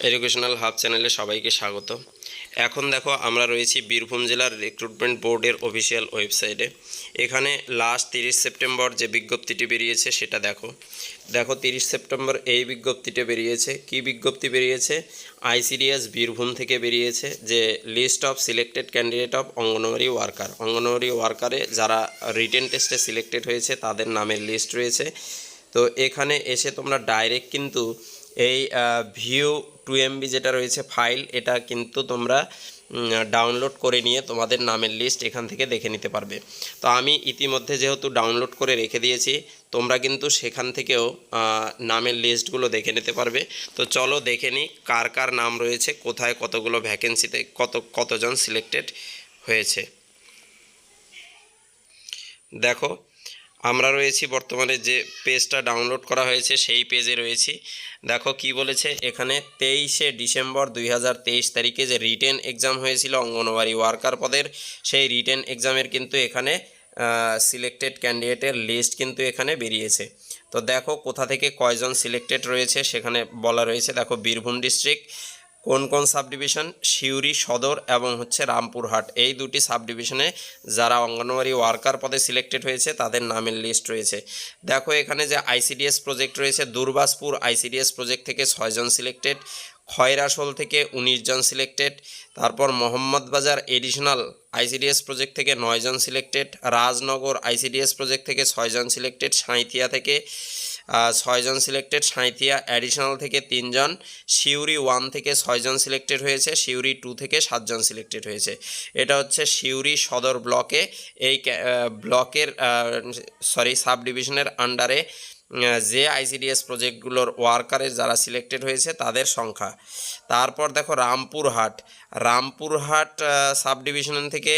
Educational hub চ্যানেলে সবাইকে স্বাগত। এখন দেখো আমরা রয়েছি বীরভূম জেলার রিক্রুটমেন্ট বোর্ডের অফিসিয়াল ওয়েবসাইটে। এখানে লাস্ট 30 সেপ্টেম্বর যে বিজ্ঞপ্তিটি বেরিয়েছে সেটা দেখো 30 সেপ্টেম্বর এই বিজ্ঞপ্তিটা বেরিয়েছে। কি বিজ্ঞপ্তি বেরিয়েছে? আইসিডিএস বীরভূম থেকে বেরিয়েছে যে list of selected candidate of anganwadi worker. অঙ্গনওয়াড়ি ওয়ার্কারে যারা রিটেন টেস্টে সিলেক্টেড হয়েছে তাদের নামের লিস্ট রয়েছে। তো এখানে এসে তোমরা ডাইরেক্ট কিন্তু এই ভিউ 2 MB যেটা রয়েছে ফাইল, এটা কিন্তু তোমরা ডাউনলোড করে নিয়ে তোমাদের নামের লিস্ট এখান থেকে দেখে নিতে পারবে। তো আমি ইতিমধ্যে যেহেতু ডাউনলোড করে রেখে দিয়েছি, তোমরা কিন্তু সেখান থেকেও নামের লিস্টগুলো দেখে নিতে পারবে। তো চলো দেখে নিই কার কার নাম রয়েছে, কোথায় কতগুলো ভ্যাকেন্সিতে কতজন সিলেক্টেড হয়েছে। দেখো আমরা রয়েছি বর্তমানে যে পেজটা ডাউনলোড করা হয়েছে সেই পেজে রয়েছি। দেখো কি বলেছে এখানে, 23শে ডিসেম্বর 2023 তারিখে যে রিটেন এক্সাম হয়েছিল অঙ্গনওয়াড়ি ওয়ার্কার পদের, সেই রিটেন এক্সামের কিন্তু এখানে সিলেক্টেড ক্যান্ডিডেটের লিস্ট কিন্তু এখানে বেরিয়েছে। তো দেখো কোথা থেকে কয়জন সিলেক্টেড রয়েছে সেখানে বলা রয়েছে। দেখো বীরভূম ডিস্ট্রিক্ট কোন কোন সাব ডিভিশন, সিউড়ি সদর এবং রামপুরহাট, এই দুটি সাব ডিভিশনে যারা অঙ্গনওয়াড়ি ওয়ার্কার পদে সিলেক্টেড হয়েছে তাদের নামের লিস্ট রয়েছে। দেখো এখানে যে আইসিডিএস প্রজেক্ট রয়েছে, দুর্বাসপুর আইসিডিএস প্রজেক্ট থেকে 6 জন সিলেক্টেড, খয়রাশোল থেকে 19 জন সিলেক্টেড, তারপর মোহাম্মদবাজার এডিশনাল আইসিডিএস প্রজেক্ট থেকে 9 জন সিলেক্টেড, রাজনগর আইসিডিএস প্রজেক্ট থেকে 6 জন সিলেক্টেড, সাঁইথিয়া থেকে 6 জন সিলেক্টেড, সাঁইথিয়া অ্যাডিশনাল থেকে 3 জন, সিউড়ি 1 থেকে 6 জন সিলেক্টেড হয়েছে, সিউড়ি 2 থেকে 7 জন সিলেক্টেড হয়েছে। এটা হচ্ছে সিউড়ি সদর ব্লকে, এই ব্লকের সাব ডিভিশনের আন্ডারে যে আইসিডিএস প্রজেক্টগুলোর ওয়ার্কারের যারা সিলেক্টেড হয়েছে তাদের সংখ্যা। তারপর দেখো রামপুরহাট সাব ডিভিশন থেকে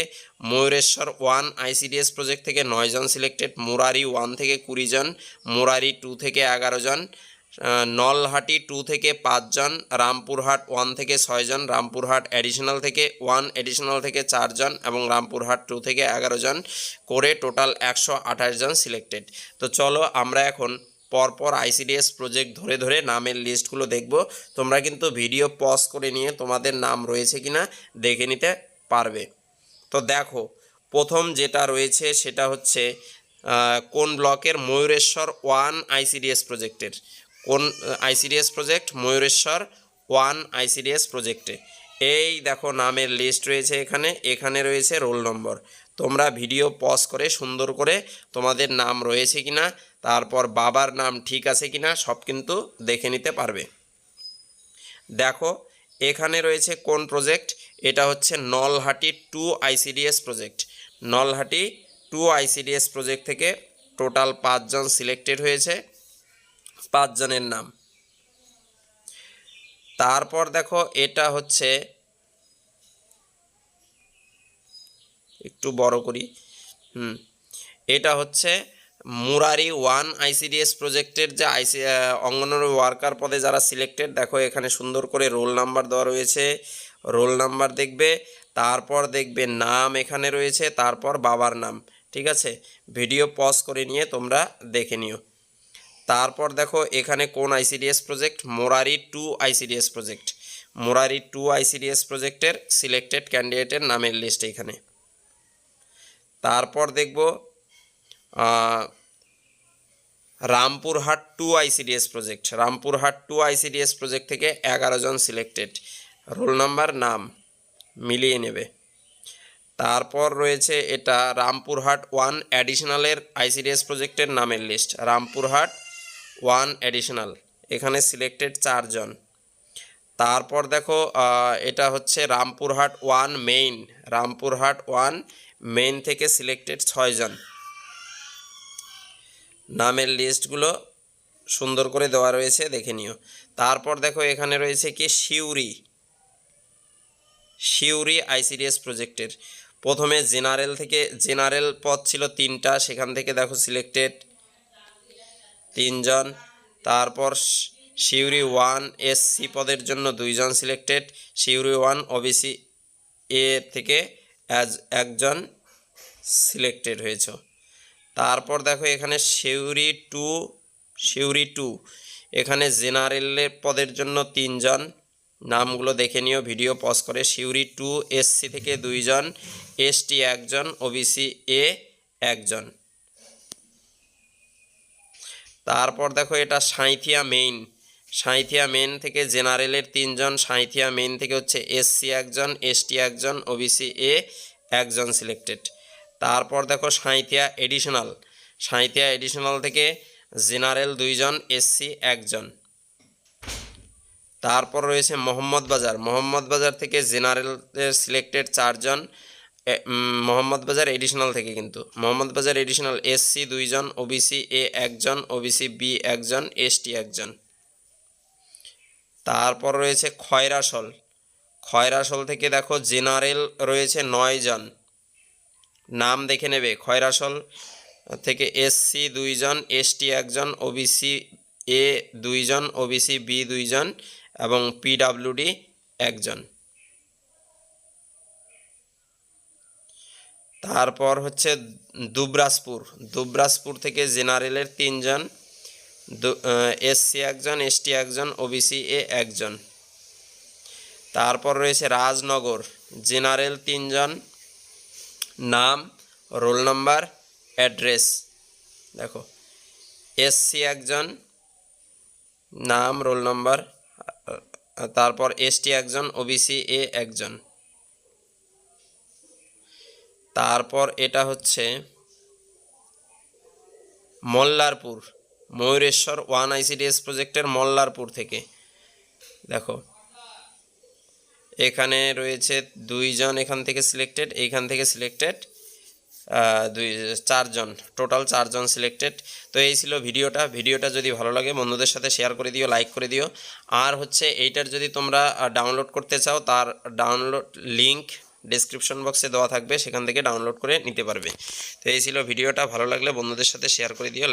ময়ূরেশ্বর 1 আইসিডিএস প্রজেক্ট থেকে 9 জন সিলেক্টেড, মুরারি 1 থেকে 20 জন, মুরারি 2 থেকে 11 জন, নলহাটি 2 থেকে 5 জন, রামপুরহাট 1 থেকে 6 জন, রামপুরহাট অ্যাডিশনাল থেকে 1 অ্যাডিশনাল থেকে 4 জন এবং রামপুরহাট 2 থেকে 11 জন করে টোটাল 128 জন সিলেক্টেড। তো চলো আমরা এখন পরপর আইসিডিএস প্রজেক্ট ধরে ধরে নামের লিস্টগুলো দেখব। তোমরা কিন্তু ভিডিও পজ করে নিয়ে তোমাদের নাম রয়েছে কিনা দেখে নিতে পারবে। তো দেখো প্রথম যেটা রয়েছে সেটা হচ্ছে কোন ব্লকের, ময়ূরেশ্বর 1 আইসিডিএস প্রজেক্টের। কোন আইসিডিএস প্রজেক্ট? ময়ূরেশ্বর 1 আইসিডিএস প্রজেক্টে। এই দেখো নামের লিস্ট রয়েছে এখানে রয়েছে রোল নম্বর। তোমরা ভিডিও পজ করে সুন্দর করে তোমাদের নাম রয়েছে কিনা, তারপর বাবার নাম ঠিক আছে কিনা সব কিন্তু দেখে নিতে পারবে। দেখো এখানে রয়েছে কোন প্রজেক্ট, এটা হচ্ছে Nalhati 2 ICDS project. Nalhati 2 ICDS project থেকে টোটাল 5 জন সিলেক্টেড হয়েছে, 5 জনের নাম। তারপর দেখো এটা হচ্ছে, একটু বড় করি, এটা হচ্ছে মুরারি 1 আইসিডিএস প্রজেক্টের যে অঙ্গনওয়াড়ি ওয়ার্কার পদে যারা সিলেক্টেড। দেখো এখানে সুন্দর করে রোল নাম্বার দেওয়া রয়েছে, রোল নাম্বার দেখবে, তারপর দেখবে নাম এখানে রয়েছে, তারপর বাবার নাম। ঠিক আছে, ভিডিও পজ করে নিয়ে তোমরা দেখে নিও। তারপর দেখো এখানে কোন ICDS project, Murari 2 ICDS project. Murari 2 ICDS প্রজেক্টের সিলেক্টেড ক্যান্ডিডেটের নামের লিস্ট এখানে। তারপর দেখব Rampurhat 2 ICDS project. Rampurhat 2 ICDS project থেকে 11 জন সিলেক্টেড, রোল নাম্বার নাম মিলিয়ে নেবে। তারপর রয়েছে এটা রামপুরহাট 1 অ্যাডিশনালের আইসিডিএস প্রজেক্টের নামের লিস্ট। রামপুরহাট 1 অ্যাডিশনাল, এখানে সিলেক্টেড 4 জন। তারপর দেখো এটা হচ্ছে রামপুরহাট 1 মেইন। রামপুরহাট 1 মেইন থেকে সিলেক্টেড 6 জন। নামের লিস্টগুলো সুন্দর করে দেওয়া রয়েছে, দেখে নিও। তারপর দেখো এখানে রয়েছে কি সিউড়ি আইসিডিএস প্রজেক্টের। প্রথমে জেনারেল পদ ছিল 3টা, সেখান থেকে দেখো সিলেক্টেড 3 জন। তারপর সিউড়ি 1 এসসি পদের জন্য 2 জন সিলেক্টেড, সিউড়ি 1 ওবিসি এ থেকে 1 জন সিলেক্টেড হয়েছে। তারপর দেখো এখানে সিউড়ি 2 এখানে জেনারেলের পদের জন্য 3 জন, নামগুলো দেখে নিও ভিডিও পজ করে। সিউড়ি 2 এসসি থেকে 2 জন, এসটি 1 জন, ওবিসি এ 1 জন। তারপর দেখো এটা সাঁইথিয়া মেইন, সাঁইথিয়া মেইন থেকে জেনারেলের 3 জন, সাঁইথিয়া মেইন থেকে হচ্ছে এসসি 1 জন, এসটি 1 জন, ওবিসি এ 1 জন সিলেক্টেড। তারপর দেখো সাঁইথিয়া এডিশনাল, সাঁইথিয়া এডিশনাল থেকে জেনারেল 2 জন, এসসি 1 জন। তারপর রয়েছে মোহাম্মদ বাজার, মোহাম্মদ বাজার থেকে জেনারেলের সিলেক্টেড 4 জন, মোহাম্মদ বাজার এডিশনাল থেকে, কিন্তু মোহাম্মদ বাজার এডিশনাল এসসি 2 জন, ওবিসি এ 1 জন, ওবিসি বি 1 জন, এসটি 1 জন। তারপর রয়েছে খয়রাসল, খয়রাসল থেকে দেখো জেনারেল রয়েছে 9 জন, নাম দেখে নেবে। খয়রাসল থেকে এসসি 2 জন, এসটি 1 জন, ওবিসি এ 2 জন, ওবিসি বি 2 জন এবং পিডাব্লিউডি 1 জন। তারপর হচ্ছে দুবরাজপুর, দুবরাজপুর থেকে জেনারেলের 3 জন, এসসি 1 জন, এসটি 1 জন, ওবিসি এ 1 জন। তারপর রয়েছে রাজনগর, জেনারেল 3 জন, নাম, রোল নাম্বার, অ্যাড্রেস দেখো। এসসি 1 জন, নাম, রোল নাম্বার, তারপর এসটি 1 জন, ওবিসি এ 1 জন। তারপর এটা হচ্ছে মল্লারপুর, ময়ূরেশ্বর 1 আইসিডিএস প্রজেক্টের মল্লারপুর থেকে দেখো, এখানে রয়েছে 2 জন এখান থেকে সিলেক্টেড, এইখান থেকে সিলেক্টেড 4 জন, টোটাল 4 জন সিলেক্টেড। তো এই ছিল ভিডিওটা। ভিডিওটা যদি ভালো লাগে বন্ধুদের সাথে শেয়ার করে দিও, লাইক করে দিও। আর হচ্ছে এইটার যদি তোমরা ডাউনলোড করতে চাও, তার ডাউনলোড লিঙ্ক ডেসক্রিপশন বক্সে দেওয়া থাকবে, সেখান থেকে ডাউনলোড করে নিতে পারবে। তো এই ছিল ভিডিওটা, ভালো লাগলে বন্ধুদের সাথে শেয়ার করে দিও।